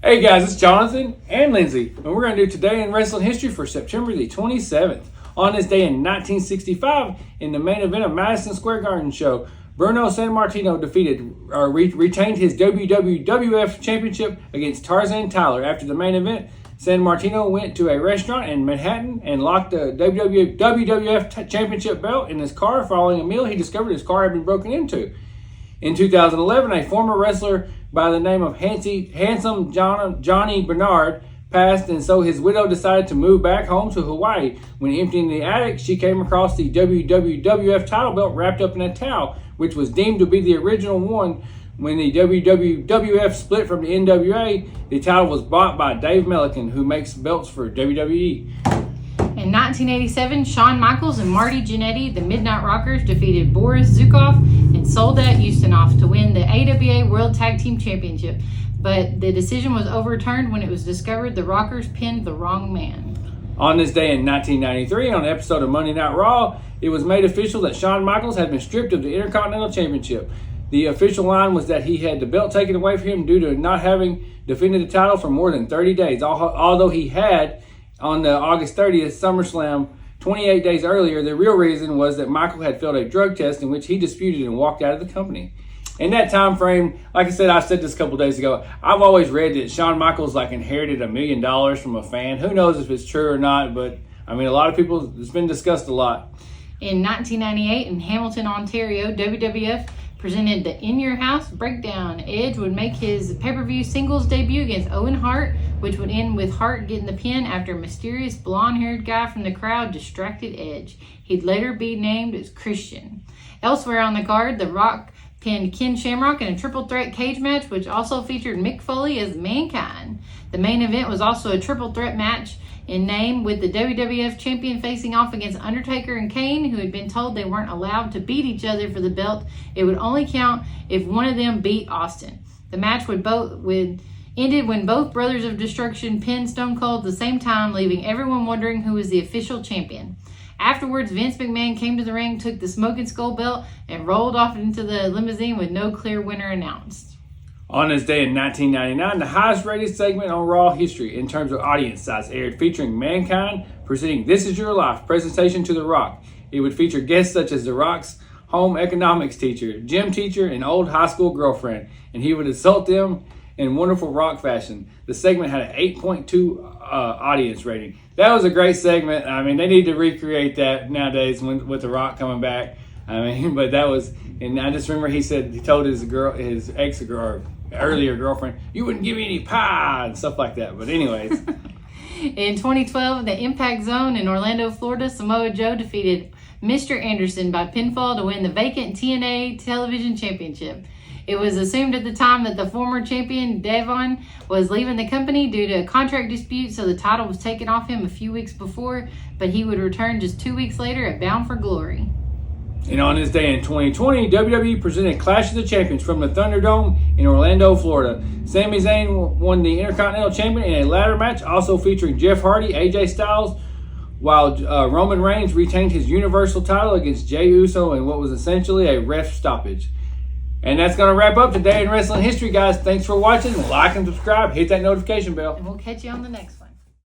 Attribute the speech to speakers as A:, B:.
A: Hey guys, it's Jonathan and Lindsay, and we're going to do Today in Wrestling History for September the 27th. On this day in 1965, in the main event of Madison Square Garden show, Bruno Sammartino retained his WWF Championship against Tarzan Tyler. After the main event, Sammartino went to a restaurant in Manhattan and locked the WWF Championship belt in his car. Following a meal, he discovered his car had been broken into. In 2011, a former wrestler by the name of Handsome Johnny Bernard passed, and so his widow decided to move back home to Hawaii. When emptying the attic, she came across the WWF title belt wrapped up in a towel, which was deemed to be the original one. When the WWF split from the NWA, the title was bought by Dave Melican, who makes belts for WWE.
B: In 1987, Shawn Michaels and Marty Jannetty, the Midnight Rockers, defeated Boris Zukov and Soldat Ustinov to win the AWA World Tag Team Championship. But the decision was overturned when it was discovered the Rockers pinned the wrong man.
A: On this day in 1993, on an episode of Monday Night Raw, it was made official that Shawn Michaels had been stripped of the Intercontinental Championship. The official line was that he had the belt taken away from him due to not having defended the title for more than 30 days, although he had on the August 30th SummerSlam 28 days earlier. The real reason was that Michael had failed a drug test in which he disputed and walked out of the company. In that time frame, like I said this a couple days ago, I've always read that Shawn Michaels inherited $1 million from a fan. Who knows if it's true or not, but I mean, a lot of people, it's been discussed a lot.
B: In 1998 in Hamilton, Ontario, WWF presented the In Your House Breakdown. Edge would make his pay-per-view singles debut against Owen Hart, which would end with Hart getting the pin after a mysterious blonde-haired guy from the crowd distracted Edge. He'd later be named as Christian. Elsewhere on the card, The Rock pinned Ken Shamrock in a triple threat cage match, which also featured Mick Foley as Mankind. The main event was also a triple threat match in name, with the WWF champion facing off against Undertaker and Kane, who had been told they weren't allowed to beat each other for the belt. It would only count if one of them beat Austin. The match ended when both Brothers of Destruction pinned Stone Cold at the same time, leaving everyone wondering who was the official champion. Afterwards, Vince McMahon came to the ring, took the Smoking Skull belt, and rolled off into the limousine with no clear winner announced.
A: On this day in 1999, the highest rated segment on Raw history in terms of audience size aired, featuring Mankind presenting This Is Your Life presentation to The Rock. It would feature guests such as The Rock's home economics teacher, gym teacher, and old high school girlfriend, and he would insult them in wonderful Rock fashion. The segment had an 8.2 audience rating. That was a great segment. I mean, they need to recreate that nowadays with The Rock coming back. I mean, but that was, and I just remember he told his earlier girlfriend, "You wouldn't give me any pie," and stuff like that. But anyways.
B: In 2012, the Impact Zone in Orlando, Florida, Samoa Joe defeated Mr. Anderson by pinfall to win the vacant TNA Television Championship. It was assumed at the time that the former champion, Devon, was leaving the company due to a contract dispute, so the title was taken off him a few weeks before, but he would return just 2 weeks later at Bound for Glory.
A: And on this day in 2020, WWE presented Clash of the Champions from the Thunderdome in Orlando, Florida. Sami Zayn won the Intercontinental Champion in a ladder match, also featuring Jeff Hardy, AJ Styles, while Roman Reigns retained his Universal title against Jey Uso in what was essentially a ref stoppage. And that's going to wrap up Today in Wrestling History, guys. Thanks for watching. Like and subscribe. Hit that notification bell.
B: And we'll catch you on the next one.